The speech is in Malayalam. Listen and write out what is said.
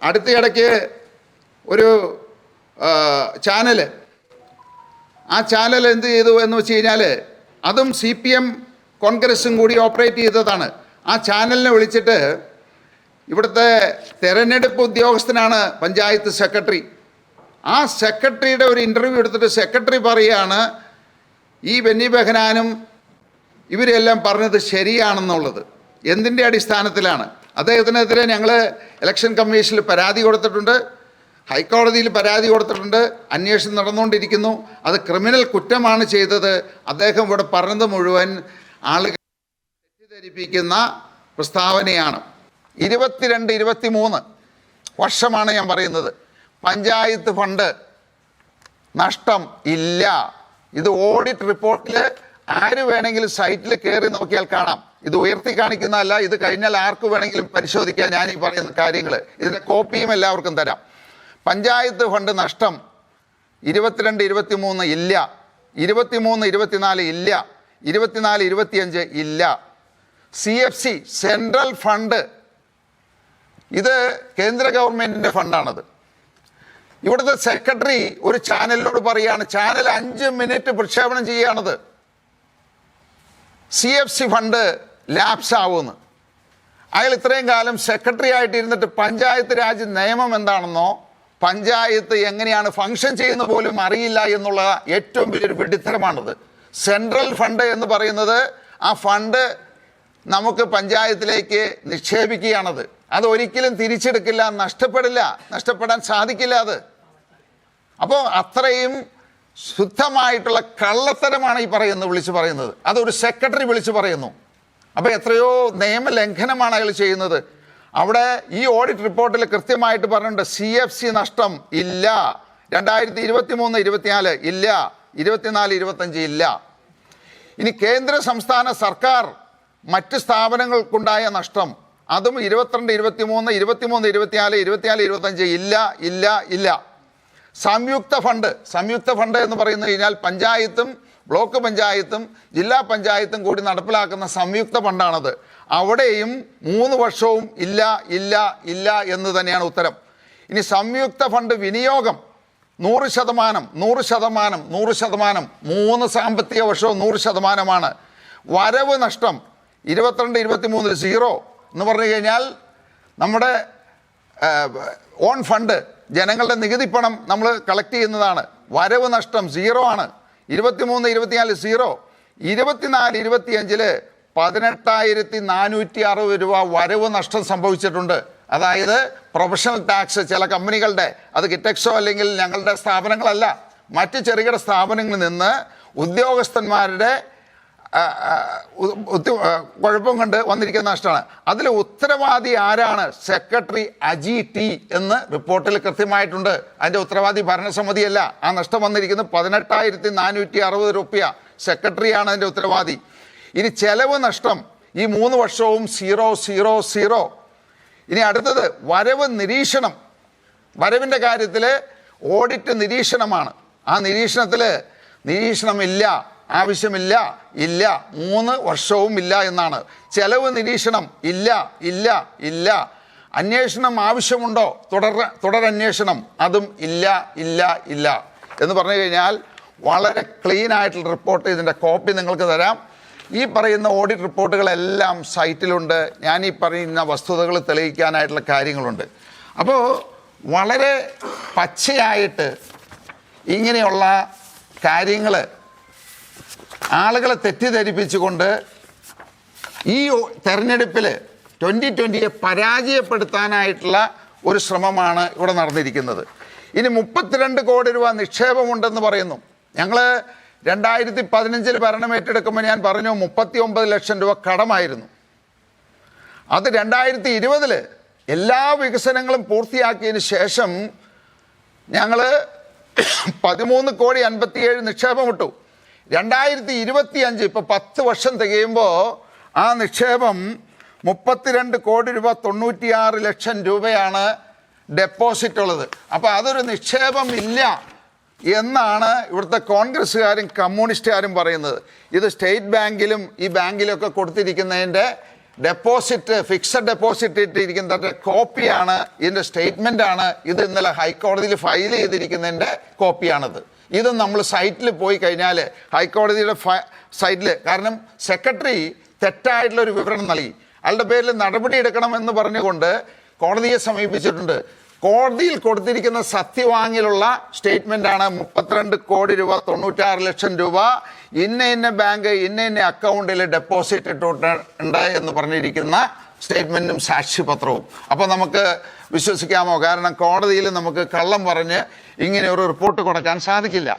അടുത്തിടയ്ക്ക് ഒരു ചാനൽ, ആ ചാനൽ എന്ത് ചെയ്തു എന്ന് വെച്ച് കഴിഞ്ഞാൽ അതും CPM കോൺഗ്രസും കൂടി ഓപ്പറേറ്റ് ചെയ്തതാണ്. ആ ചാനലിനെ വിളിച്ചിട്ട് ഇവിടുത്തെ തെരഞ്ഞെടുപ്പ് ഉദ്യോഗസ്ഥനാണ് പഞ്ചായത്ത് സെക്രട്ടറി. ആ സെക്രട്ടറിയുടെ ഒരു ഇൻ്റർവ്യൂ എടുത്തിട്ട് സെക്രട്ടറി പറയുകയാണ് ഈ ബെന്നി ബെഹനാനും ഇവരെല്ലാം പറഞ്ഞത് ശരിയാണെന്നുള്ളത്. എന്തിൻ്റെ അടിസ്ഥാനത്തിലാണ്? അദ്ദേഹത്തിനെതിരെ ഞങ്ങൾ ഇലക്ഷൻ കമ്മീഷനിൽ പരാതി കൊടുത്തിട്ടുണ്ട്, ഹൈക്കോടതിയിൽ പരാതി കൊടുത്തിട്ടുണ്ട്, അന്വേഷണം നടന്നുകൊണ്ടിരിക്കുന്നു. അത് ക്രിമിനൽ കുറ്റമാണ് ചെയ്തത്. അദ്ദേഹം ഇവിടെ പറഞ്ഞത് മുഴുവൻ ആളുകൾ തെറ്റിദ്ധരിപ്പിക്കുന്ന പ്രസ്താവനയാണ്. 22-23 വർഷമാണ് ഞാൻ പറയുന്നത്. പഞ്ചായത്ത് ഫണ്ട് നഷ്ടം ഇല്ല. ഇത് ഓഡിറ്റ് റിപ്പോർട്ടിൽ ആര് വേണമെങ്കിലും സൈറ്റിൽ കയറി നോക്കിയാൽ കാണാം. ഇത് ഉയർത്തി കാണിക്കുന്നതല്ല, ഇത് കഴിഞ്ഞാൽ ആർക്ക് വേണമെങ്കിലും പരിശോധിക്കാം. ഞാൻ ഈ പറയുന്ന കാര്യങ്ങൾ, ഇതിൻ്റെ കോപ്പിയും എല്ലാവർക്കും തരാം. പഞ്ചായത്ത് ഫണ്ട് നഷ്ടം 22-23 ഇല്ല, 23-24 ഇല്ല, 24-25 ഇല്ല. CFC സെൻട്രൽ ഫണ്ട്, ഇത് കേന്ദ്ര ഗവൺമെൻറ്റിൻ്റെ ഫണ്ടാണത്. ഇവിടുത്തെ സെക്രട്ടറി ഒരു ചാനലിനോട് പറയുകയാണ്, ചാനൽ 5 മിനിറ്റ് പ്രക്ഷേപണം ചെയ്യുകയാണത്, CFC ഫണ്ട് ലാപ്സ് ആവുമെന്ന്. അയാൾ ഇത്രയും കാലം സെക്രട്ടറി ആയിട്ട് ഇരുന്നിട്ട് പഞ്ചായത്ത് രാജ് നിയമം എന്താണെന്നോ പഞ്ചായത്ത് എങ്ങനെയാണ് ഫങ്ഷൻ ചെയ്യുന്ന പോലും അറിയില്ല എന്നുള്ള ഏറ്റവും വലിയൊരു വെടിത്തരമാണത്. സെൻട്രൽ ഫണ്ട് എന്ന് പറയുന്നത് ആ ഫണ്ട് നമുക്ക് പഞ്ചായത്തിലേക്ക് നിക്ഷേപിക്കുകയാണത്. അത് ഒരിക്കലും തിരിച്ചെടുക്കില്ല, നഷ്ടപ്പെടാൻ സാധിക്കില്ല അത്. അപ്പോൾ അത്രയും ശുദ്ധമായിട്ടുള്ള കള്ളത്തരമാണ് ഈ വിളിച്ചു പറയുന്നത്. അതൊരു സെക്രട്ടറി വിളിച്ചു പറയുന്നു. അപ്പോൾ എത്രയോ നിയമലംഘനമാണ് അയാൾ ചെയ്യുന്നത്. അവിടെ ഈ ഓഡിറ്റ് റിപ്പോർട്ടിൽ കൃത്യമായിട്ട് പറഞ്ഞിട്ടുണ്ട് CFC നഷ്ടം ഇല്ല, 2023-24 ഇല്ല, 24-25 ഇല്ല. ഇനി കേന്ദ്ര സംസ്ഥാന സർക്കാർ മറ്റ് സ്ഥാപനങ്ങൾക്കുണ്ടായ നഷ്ടം അതും 22-23, 23-24, 24-25 ഇല്ല. സംയുക്ത ഫണ്ട് എന്ന് പറയുന്നു കഴിഞ്ഞാൽ പഞ്ചായത്തും ബ്ലോക്ക് പഞ്ചായത്തും ജില്ലാ പഞ്ചായത്തും കൂടി നടപ്പിലാക്കുന്ന സംയുക്ത ഫണ്ടാണത്. അവിടെയും 3 വർഷവും ഇല്ല എന്ന് തന്നെയാണ് ഉത്തരം. ഇനി സംയുക്ത ഫണ്ട് വിനിയോഗം 100%, 3 സാമ്പത്തിക വർഷവും 100%. വരവ് നഷ്ടം 22-23 0 എന്ന് പറഞ്ഞു കഴിഞ്ഞാൽ നമ്മുടെ ഓൺ ഫണ്ട്, ജനങ്ങളുടെ നികുതി പണം നമ്മൾ കളക്ട് ചെയ്യുന്നതാണ്. വരവ് നഷ്ടം 0 ആണ്. 23-24 0. 24-25 18,460 രൂപ വരവ് നഷ്ടം സംഭവിച്ചിട്ടുണ്ട്. അതായത് പ്രൊഫഷണൽ ടാക്സ് ചില കമ്പനികളുടെ, അത് കിറ്റക്സോ അല്ലെങ്കിൽ ഞങ്ങളുടെ സ്ഥാപനങ്ങളല്ല, മറ്റ് ചെറുകിട സ്ഥാപനങ്ങളിൽ നിന്ന് ഉദ്യോഗസ്ഥന്മാരുടെ കുഴപ്പം കൊണ്ട് വന്നിരിക്കുന്ന നഷ്ടമാണ്. അതിൽ ഉത്തരവാദി ആരാണ്? സെക്രട്ടറി അജി ടി എന്ന് റിപ്പോർട്ടിൽ കൃത്യമായിട്ടുണ്ട്. അതിൻ്റെ ഉത്തരവാദി ഭരണസമിതിയല്ല. ആ നഷ്ടം വന്നിരിക്കുന്നത് 18,460 രൂപ. സെക്രട്ടറിയാണ് അതിൻ്റെ ഉത്തരവാദി. ഇനി ചെലവ് നഷ്ടം ഈ 3 വർഷവും 0. ഇനി അടുത്തത് വരവ് നിരീക്ഷണം. വരവിൻ്റെ കാര്യത്തിൽ ഓഡിറ്റ് നിരീക്ഷണമാണ്. ആ നിരീക്ഷണമില്ല, ആവശ്യമില്ല, 3 വർഷവും ഇല്ല എന്നാണ്. ചെലവ് നിരീക്ഷണം ഇല്ല. അന്വേഷണം ആവശ്യമുണ്ടോ? തുടരന്വേഷണം അതും ഇല്ല എന്ന് പറഞ്ഞു കഴിഞ്ഞാൽ വളരെ ക്ലീൻ ആയിട്ടുള്ള റിപ്പോർട്ട്. ഇതിൻ്റെ കോപ്പി നിങ്ങൾക്ക് തരാം. ഈ പറയുന്ന ഓഡിറ്റ് റിപ്പോർട്ടുകളെല്ലാം സൈറ്റിലുണ്ട്. ഞാൻ ഈ പറയുന്ന വസ്തുതകൾ തെളിയിക്കാനായിട്ടുള്ള കാര്യങ്ങളുണ്ട്. അപ്പോൾ വളരെ പച്ചയായിട്ട് ഇങ്ങനെയുള്ള കാര്യങ്ങൾ ആളുകളെ തെറ്റിദ്ധരിപ്പിച്ചുകൊണ്ട് ഈ തെരഞ്ഞെടുപ്പിൽ 2020 പരാജയപ്പെടുത്താനായിട്ടുള്ള ഒരു ശ്രമമാണ് ഇവിടെ നടന്നിരിക്കുന്നത്. ഇനി 32 കോടി രൂപ നിക്ഷേപമുണ്ടെന്ന് പറയുന്നു. ഞങ്ങൾ 2015 ഭരണം ഏറ്റെടുക്കുമ്പോൾ ഞാൻ പറഞ്ഞു 39 ലക്ഷം രൂപ കടമായിരുന്നു. അത് 2020 എല്ലാ വികസനങ്ങളും പൂർത്തിയാക്കിയതിന് ശേഷം ഞങ്ങൾ 13,57,00,000 നിക്ഷേപമിട്ടു. 2025 ഇപ്പോൾ 10 വർഷം തികയുമ്പോൾ ആ നിക്ഷേപം 32 കോടി രൂപ 96 ലക്ഷം രൂപയാണ് ഡെപ്പോസിറ്റ് ഉള്ളത്. അപ്പോൾ അതൊരു നിക്ഷേപമില്ല എന്നാണ് ഇവിടുത്തെ കോൺഗ്രസ്സുകാരും കമ്മ്യൂണിസ്റ്റുകാരും പറയുന്നത്. ഇത് സ്റ്റേറ്റ് ബാങ്കിലും ഈ ബാങ്കിലൊക്കെ കൊടുത്തിരിക്കുന്നതിൻ്റെ ഡെപ്പോസിറ്റ്, ഫിക്സഡ് ഡെപ്പോസിറ്റ് ഇട്ടിരിക്കുന്നതിൻ്റെ കോപ്പിയാണ്, ഇതിൻ്റെ സ്റ്റേറ്റ്മെൻ്റാണ് ഇത്. ഇന്നലെ ഹൈക്കോടതിയിൽ ഫയൽ ചെയ്തിരിക്കുന്നതിൻ്റെ കോപ്പിയാണിത്. ഇത് നമ്മൾ സൈറ്റിൽ പോയി കഴിഞ്ഞാൽ ഹൈക്കോടതിയുടെ സൈറ്റിൽ, കാരണം സെക്രട്ടറി തെറ്റായിട്ടുള്ളൊരു വിവരണം നൽകി, അയാളുടെ പേരിൽ നടപടി എടുക്കണമെന്ന് പറഞ്ഞുകൊണ്ട് കോടതിയെ സമീപിച്ചിട്ടുണ്ട്. കോടതിയിൽ കൊടുത്തിരിക്കുന്ന സത്യവാങ്ങിലുള്ള സ്റ്റേറ്റ്മെൻ്റാണ് 32 കോടി രൂപ 96 ലക്ഷം രൂപ ഇന്ന ബാങ്ക് ഇന്ന അക്കൗണ്ടിൽ ഡെപ്പോസിറ്റ് ഇട്ടിട്ടുണ്ട് എന്ന് പറഞ്ഞിരിക്കുന്ന സ്റ്റേറ്റ്മെൻറ്റും സാക്ഷ്യപത്രവും. അപ്പോൾ നമുക്ക് വിശ്വസിക്കാമോ? കാരണം കോടതിയിൽ നമുക്ക് കള്ളം പറഞ്ഞ് ഇങ്ങനെ ഒരു റിപ്പോർട്ട് കൊടുക്കാൻ സാധിക്കില്ല.